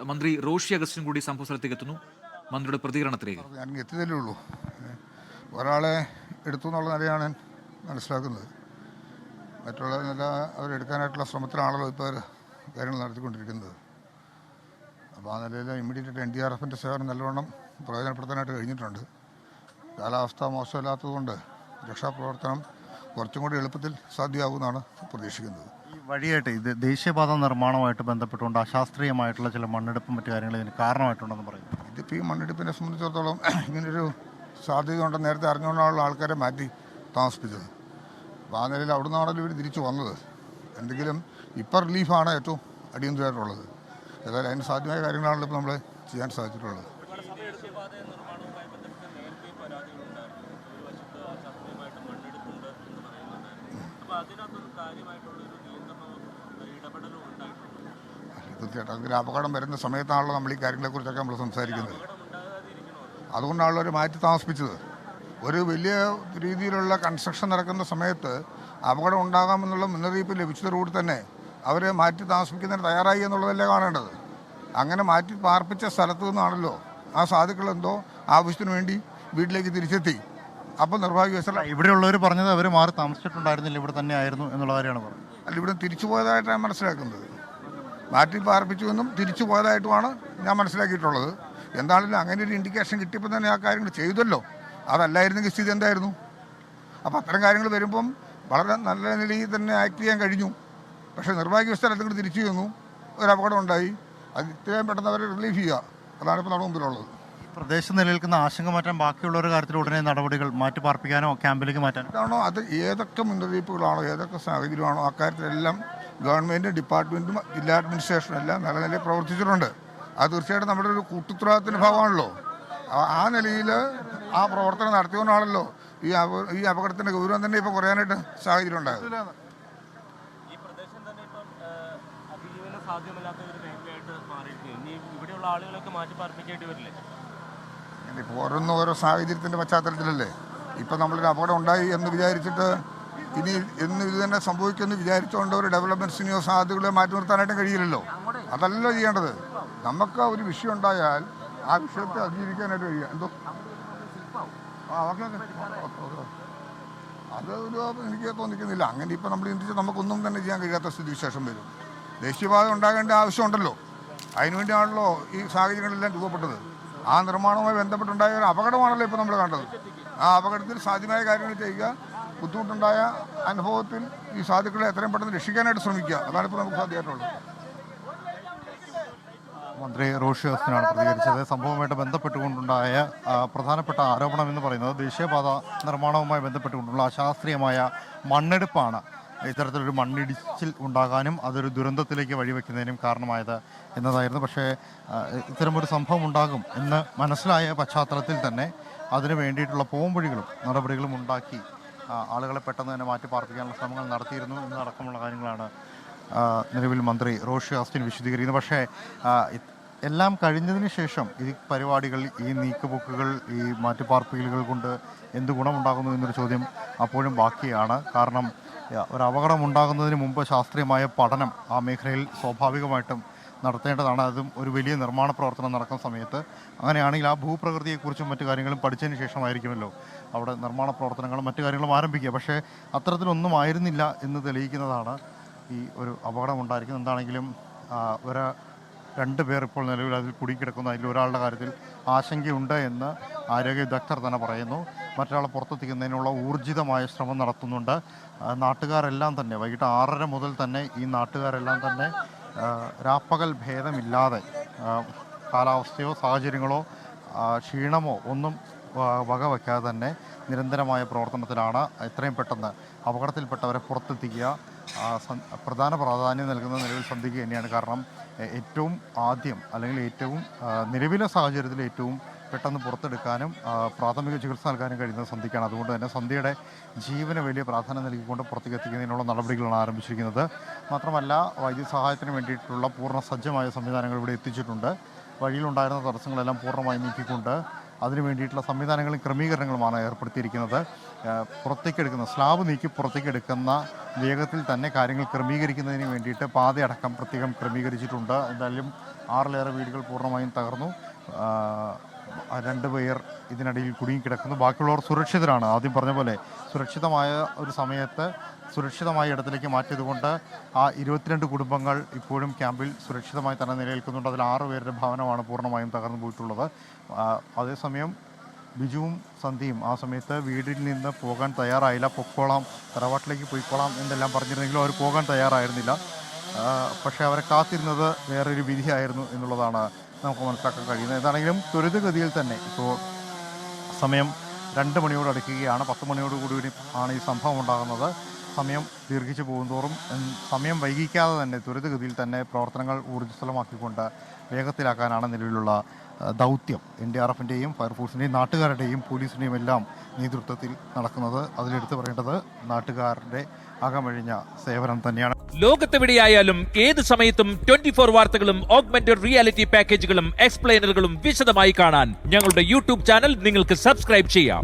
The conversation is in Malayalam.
മന്ത്രി റോഷി അഗസ്റ്റിൻ കൂടി സംഭവ സ്ഥലത്തേക്ക് എത്തുന്നു. മന്ത്രിയുടെ പ്രതികരണത്തിലേക്ക്. ഞാൻ എത്തിയതല്ലേ ഉള്ളൂ. ഒരാളെ എടുത്തു എന്നുള്ള നിലയാണ് ഞാൻ മനസ്സിലാക്കുന്നത്. മറ്റുള്ള നില അവരെടുക്കാനായിട്ടുള്ള ശ്രമത്തിലാണല്ലോ ഇപ്പോൾ കാര്യങ്ങൾ നടത്തിക്കൊണ്ടിരിക്കുന്നത്. അപ്പോൾ ആ നിലയിൽ ഇമ്മീഡിയറ്റ് NDRFൻ്റെ സേവനം നല്ലവണ്ണം പ്രയോജനപ്പെടുത്താനായിട്ട് കഴിഞ്ഞിട്ടുണ്ട്. കാലാവസ്ഥ മോശമില്ലാത്തതുകൊണ്ട് രക്ഷാപ്രവർത്തനം കുറച്ചും കൂടി എളുപ്പത്തിൽ സാധ്യമാകുമെന്നാണ് പ്രതീക്ഷിക്കുന്നത്. ഈ വഴിയായിട്ട് ഇത് ദേശീയപാത നിർമ്മാണവുമായിട്ട് ബന്ധപ്പെട്ടുകൊണ്ട് അശാസ്ത്രീയമായിട്ടുള്ള ചില മണ്ണെടുപ്പും മറ്റു കാര്യങ്ങളും ഇതിന് കാരണമായിട്ടുണ്ടെന്ന് പറയുന്നു. ഇതിപ്പോൾ ഈ മണ്ണെടുപ്പിനെ സംബന്ധിച്ചിടത്തോളം ഇങ്ങനൊരു സാധ്യത ഉണ്ടെന്ന് നേരത്തെ അറിഞ്ഞുകൊണ്ടാണുള്ള ആൾക്കാരെ മാറ്റി താമസിപ്പിച്ചത്. അപ്പോൾ ആ നിലയിൽ അവിടെ നിന്നാണല്ലോ ഇവർ തിരിച്ചു വന്നത്. എന്തെങ്കിലും ഇപ്പോൾ റിലീഫാണ് ഏറ്റവും അടിയന്തരമായിട്ടുള്ളത്. ഏതായാലും അതിന് സാധ്യമായ കാര്യങ്ങളാണല്ലോ ഇപ്പോൾ നമ്മൾ ചെയ്യാൻ സാധിച്ചിട്ടുള്ളത്. തീർച്ചയായിട്ടും അതിന് അപകടം വരുന്ന സമയത്താണല്ലോ നമ്മൾ ഈ കാര്യങ്ങളെക്കുറിച്ചൊക്കെ നമ്മൾ സംസാരിക്കുന്നത്. അതുകൊണ്ടാണല്ലോ അവർ മാറ്റി താമസിപ്പിച്ചത്. ഒരു വലിയ രീതിയിലുള്ള കൺസ്ട്രക്ഷൻ നടക്കുന്ന സമയത്ത് അപകടം ഉണ്ടാകാമെന്നുള്ള മുന്നറിയിപ്പ് ലഭിച്ചതോടുകൂടി തന്നെ അവരെ മാറ്റി താമസിപ്പിക്കുന്നതിന് തയ്യാറായി എന്നുള്ളതല്ലേ കാണേണ്ടത്. അങ്ങനെ മാറ്റി പാർപ്പിച്ച സ്ഥലത്തു നിന്നാണല്ലോ ആ സാധുക്കൾ എന്തോ ആവശ്യത്തിന് വേണ്ടി വീട്ടിലേക്ക് തിരിച്ചെത്തി. അപ്പോൾ നിർഭാഗ്യവശാൽ ഇവിടെയുള്ളവർ പറഞ്ഞത് അവർ മാറി താമസിച്ചിട്ടുണ്ടായിരുന്നില്ല, ഇവിടെ തന്നെ ആയിരുന്നു എന്നുള്ള കാര്യമാണ് പറഞ്ഞത്. അല്ല, ഇവിടെ തിരിച്ചു പോയതായിട്ടാണ് മനസ്സിലാക്കുന്നത്. മാറ്റി പാർപ്പിച്ചു എന്നും തിരിച്ചു പോയതായിട്ടുമാണ് ഞാൻ മനസ്സിലാക്കിയിട്ടുള്ളത്. എന്താണെങ്കിലും അങ്ങനെ ഒരു ഇൻഡിക്കേഷൻ കിട്ടിയപ്പോൾ തന്നെ ആ കാര്യങ്ങൾ ചെയ്തല്ലോ. അതല്ലായിരുന്നെങ്കിൽ സ്ഥിതി എന്തായിരുന്നു? അപ്പോൾ അത്തരം കാര്യങ്ങൾ വരുമ്പം വളരെ നല്ല നിലയിൽ തന്നെ ആക്ട് ചെയ്യാൻ കഴിഞ്ഞു. പക്ഷേ നിർഭാഗ്യവശാൽ അതുകൊണ്ട് തിരിച്ചു ചെന്നു, ഒരു അപകടം ഉണ്ടായി. അത് ഇത്രയും പെട്ടെന്ന് അവരെ റിലീഫ് ചെയ്യുക, അതാണ് ഇപ്പോൾ നമ്മുടെ മുമ്പിലുള്ളത്. പ്രദേശത്ത് നിലനിൽക്കുന്ന ആശങ്ക മാറ്റാൻ ബാക്കിയുള്ളവരുടെ കാര്യത്തിൽ ഉടനെ നടപടികൾ മാറ്റി പാർപ്പിക്കാനോ ക്യാമ്പിലേക്ക് മാറ്റാനോ ഇതാണോ അത് ഏതൊക്കെ മുന്നറിയിപ്പുകളാണോ ഏതൊക്കെ സാഹചര്യമാണോ അക്കാര്യത്തിലെല്ലാം ഗവൺമെൻറ്റും ഡിപ്പാർട്ട്മെൻറ്റും ജില്ലാ അഡ്മിനിസ്ട്രേഷനും എല്ലാം നല്ല നിലയിൽ പ്രവർത്തിച്ചിട്ടുണ്ട്. അത് തീർച്ചയായിട്ടും നമ്മുടെ ഒരു കൂട്ടുത്തരവാദിത്തത്തിൻ്റെ ഭാഗമാണല്ലോ. ആ നിലയിൽ ആ പ്രവർത്തനം നടത്തിയോണ്ടാണല്ലോ ഈ അപകടത്തിൻ്റെ ഗൗരവം തന്നെ ഇപ്പോൾ കുറയാനായിട്ട് സാഹചര്യം ഉണ്ടായത്. ഇപ്പോൾ ഓരോ സാഹചര്യത്തിൻ്റെ പശ്ചാത്തലത്തിലല്ലേ. ഇപ്പം നമ്മളൊരു അപകടം ഉണ്ടായി എന്ന് വിചാരിച്ചിട്ട് ഇനി എന്ന് ഇത് തന്നെ സംഭവിക്കുമെന്ന് വിചാരിച്ചുകൊണ്ട് ഒരു ഡെവലപ്മെൻറ്റ്സിനെയോ സാധ്യതകളെ മാറ്റി നിർത്താനായിട്ട് കഴിയില്ലല്ലോ. അതല്ല ചെയ്യേണ്ടത്. നമുക്ക് ഒരു വിഷയം ഉണ്ടായാൽ ആ വിഷയത്തെ അതിജീവിക്കാനായിട്ട് കഴിയുക. എന്തോ അതൊരു എനിക്ക് തോന്നിക്കുന്നില്ല. അങ്ങനെ ഇപ്പം നമ്മൾ ചിന്തിച്ച് നമുക്കൊന്നും തന്നെ ചെയ്യാൻ കഴിയാത്ത സ്ഥിതിവിശേഷം വരും. ദേശീയപാത ഉണ്ടാകേണ്ട ആവശ്യമുണ്ടല്ലോ. അതിനുവേണ്ടിയാണല്ലോ ഈ സാഹചര്യങ്ങളെല്ലാം രൂപപ്പെട്ടത്. ആ നിർമ്മാണവുമായി ബന്ധപ്പെട്ടുണ്ടായ ഒരു അപകടമാണല്ലോ ഇപ്പോൾ നമ്മൾ കണ്ടത്. ആ അപകടത്തിൽ സാധ്യമായ കാര്യങ്ങൾ ചെയ്യുക, ബുദ്ധിമുട്ടുണ്ടായ അനുഭവത്തിൽ ഈ സാധുക്കളെ എത്രയും പെട്ടെന്ന് രക്ഷിക്കാനായിട്ട് ശ്രമിക്കുക. അതാണ് ഇപ്പോൾ നമുക്ക് സാധ്യമായിട്ടുള്ളത്. മന്ത്രി റോഷി അഗസ്റ്റിനാണ് പ്രതികരിച്ചത്. സംഭവവുമായിട്ട് ബന്ധപ്പെട്ടുകൊണ്ടുണ്ടായ പ്രധാനപ്പെട്ട ആരോപണം എന്ന് പറയുന്നത് ദേശീയപാത നിർമ്മാണവുമായി ബന്ധപ്പെട്ടുകൊണ്ടുള്ള അശാസ്ത്രീയമായ മണ്ണെടുപ്പാണ് ഇത്തരത്തിലൊരു മണ്ണിടിച്ചിൽ ഉണ്ടാകാനും അതൊരു ദുരന്തത്തിലേക്ക് വഴിവെക്കുന്നതിനും കാരണമായത് എന്നതായിരുന്നു. പക്ഷേ ഇത്തരമൊരു സംഭവം ഉണ്ടാകും എന്ന് മനസ്സിലായ പശ്ചാത്തലത്തിൽ തന്നെ അതിനു വേണ്ടിയിട്ടുള്ള പോംവഴികളും നടപടികളും ഉണ്ടാക്കി ആളുകളെ പെട്ടെന്ന് തന്നെ മാറ്റി പാർപ്പിക്കാനുള്ള ശ്രമങ്ങൾ നടത്തിയിരുന്നു എന്നതടക്കമുള്ള കാര്യങ്ങളാണ് നിലവിൽ മന്ത്രി റോഷി അഗസ്റ്റിൻ വിശദീകരിക്കുന്നത്. പക്ഷേ എല്ലാം കഴിഞ്ഞതിന് ശേഷം ഈ പരിപാടികൾ, ഈ നീക്കുപോക്കുകൾ, ഈ മാറ്റിപ്പാർപ്പിക്കലുകൾ കൊണ്ട് എന്ത് ഗുണമുണ്ടാകുന്നു എന്നൊരു ചോദ്യം അപ്പോഴും ബാക്കിയാണ്. കാരണം ഒരു അപകടം ഉണ്ടാകുന്നതിന് മുമ്പ് ശാസ്ത്രീയമായ പഠനം ആ മേഖലയിൽ സ്വാഭാവികമായിട്ടും നടത്തേണ്ടതാണ്. അതും ഒരു വലിയ നിർമ്മാണ പ്രവർത്തനം നടക്കുന്ന സമയത്ത്. അങ്ങനെയാണെങ്കിൽ ആ ഭൂപ്രകൃതിയെക്കുറിച്ചും മറ്റു കാര്യങ്ങളും പഠിച്ചതിന് ശേഷമായിരിക്കുമല്ലോ അവിടെ നിർമ്മാണ പ്രവർത്തനങ്ങളും മറ്റു കാര്യങ്ങളും ആരംഭിക്കുക. പക്ഷേ അത്തരത്തിലൊന്നും ആയിരുന്നില്ല എന്ന് തെളിയിക്കുന്നതാണ് ഈ ഒരു അപകടം ഉണ്ടായിരിക്കുന്നത്. എന്താണെങ്കിലും രണ്ട് പേർ ഇപ്പോൾ നിലവിൽ അതിൽ കുടുങ്ങിക്കിടക്കുന്നു. അതിൽ ഒരാളുടെ കാര്യത്തിൽ ആശങ്കയുണ്ട് എന്ന് ആരോഗ്യ വിദഗ്ധർ തന്നെ പറയുന്നു. മറ്റൊരാളെ പുറത്തെത്തിക്കുന്നതിനുള്ള ഊർജിതമായ ശ്രമം നടത്തുന്നുണ്ട്. നാട്ടുകാരെല്ലാം തന്നെ വൈകിട്ട് 6:30 മുതൽ തന്നെ ഈ നാട്ടുകാരെല്ലാം തന്നെ രാപ്പകൽ ഭേദമില്ലാതെ കാലാവസ്ഥയോ സാഹചര്യങ്ങളോ ക്ഷീണമോ ഒന്നും വകവയ്ക്കാതെ തന്നെ നിരന്തരമായ പ്രവർത്തനത്തിലാണ്. എത്രയും പെട്ടെന്ന് അപകടത്തിൽപ്പെട്ടവരെ പുറത്തെത്തിക്കുക പ്രധാന പ്രാധാന്യം നൽകുന്ന നിലവിൽ സന്ധിക്കുക തന്നെയാണ്. കാരണം ഏറ്റവും ആദ്യം അല്ലെങ്കിൽ ഏറ്റവും നിലവിലെ സാഹചര്യത്തിൽ ഏറ്റവും പെട്ടെന്ന് പുറത്തെടുക്കാനും പ്രാഥമിക ചികിത്സ നൽകാനും കഴിയുന്നത് സന്ധിക്കാണ്. അതുകൊണ്ട് തന്നെ സന്ധ്യയുടെ ജീവന് വലിയ പ്രാധാന്യം നൽകിക്കൊണ്ട് പുറത്തേക്ക് എത്തിക്കുന്നതിനുള്ള നടപടികളാണ് ആരംഭിച്ചിരിക്കുന്നത്. മാത്രമല്ല വൈദ്യസഹായത്തിന് വേണ്ടിയിട്ടുള്ള പൂർണ്ണ സജ്ജമായ സംവിധാനങ്ങൾ ഇവിടെ എത്തിച്ചിട്ടുണ്ട്. വഴിയിലുണ്ടായിരുന്ന തടസ്സങ്ങളെല്ലാം പൂർണ്ണമായി നീക്കിക്കൊണ്ട് അതിനു വേണ്ടിയിട്ടുള്ള സംവിധാനങ്ങളും ക്രമീകരണങ്ങളുമാണ് ഏർപ്പെടുത്തിയിരിക്കുന്നത്. പുറത്തേക്കെടുക്കുന്ന സ്ലാബ് നീക്കി പുറത്തേക്കെടുക്കുന്ന വേഗത്തിൽ തന്നെ കാര്യങ്ങൾ ക്രമീകരിക്കുന്നതിന് വേണ്ടിയിട്ട് പാതയടക്കം പ്രത്യേകം ക്രമീകരിച്ചിട്ടുണ്ട്. എന്തായാലും 6-ലേറെ വീടുകൾ പൂർണ്ണമായും തകർന്നു. 2 പേർ ഇതിനിടയിൽ കുടുങ്ങിക്കിടക്കുന്നു. ബാക്കിയുള്ളവർ സുരക്ഷിതരാണ്. ആദ്യം പറഞ്ഞ പോലെ സുരക്ഷിതമായ ഒരു സമയത്ത് സുരക്ഷിതമായ ഇടത്തിലേക്ക് മാറ്റിയതുകൊണ്ട് ആ 22 കുടുംബങ്ങൾ ഇപ്പോഴും ക്യാമ്പിൽ സുരക്ഷിതമായി തന്നെ നിലനിൽക്കുന്നുണ്ട്. അതിൽ 6 പേരുടെ ഭവനമാണ് പൂർണ്ണമായും തകർന്നു പോയിട്ടുള്ളത്. അതേസമയം ബിജുവും സന്ധ്യയും ആ സമയത്ത് വീട്ടിൽ നിന്ന് പോകാൻ തയ്യാറായില്ല. പൊക്കോളാം, തറവാട്ടിലേക്ക് പോയിക്കോളാം എന്നെല്ലാം പറഞ്ഞിരുന്നെങ്കിലും അവർ പോകാൻ തയ്യാറായിരുന്നില്ല. പക്ഷേ അവരെ കാത്തിരുന്നത് വേറൊരു വിധിയായിരുന്നു എന്നുള്ളതാണ് നമുക്ക് മനസ്സിലാക്കാൻ കഴിയുന്നത്. ഏതാണെങ്കിലും ത്വരിതഗതിയിൽ തന്നെ ഇപ്പോൾ സമയം 2 മണിയോട് അടുക്കുകയാണ്. 10 മണിയോടുകൂടി ആണ് ഈ സംഭവം ഉണ്ടാകുന്നത്. സമയം ദീർഘിച്ചു പോകുന്തോറും സമയം വൈകിക്കാതെ തന്നെ ത്വരിതഗതിയിൽ തന്നെ പ്രവർത്തനങ്ങൾ ഊർജ്ജസ്വലമാക്കിക്കൊണ്ട് വേഗത്തിലാക്കാനാണ് നിലവിലുള്ള ദൗത്യം. NDRFിൻ്റെയും ഫയർഫോഴ്സിൻ്റെയും നാട്ടുകാരുടെയും പോലീസിൻ്റെയും എല്ലാം നേതൃത്വത്തിൽ നടക്കുന്നത്. അതിലെടുത്ത് പറയേണ്ടത് നാട്ടുകാരുടെ അകമഴിഞ്ഞ സേവനം തന്നെയാണ്. ലോകത്തെവിടെയായാലും ഏത് സമയത്തും 24 വാർത്തകളും ഓഗ്മെന്റഡ് റിയാലിറ്റി പാക്കേജുകളും എക്സ്പ്ലെയിനറുകളും വിശദമായി കാണാൻ ഞങ്ങളുടെ യൂട്യൂബ് ചാനൽ നിങ്ങൾക്ക് സബ്സ്ക്രൈബ് ചെയ്യാം.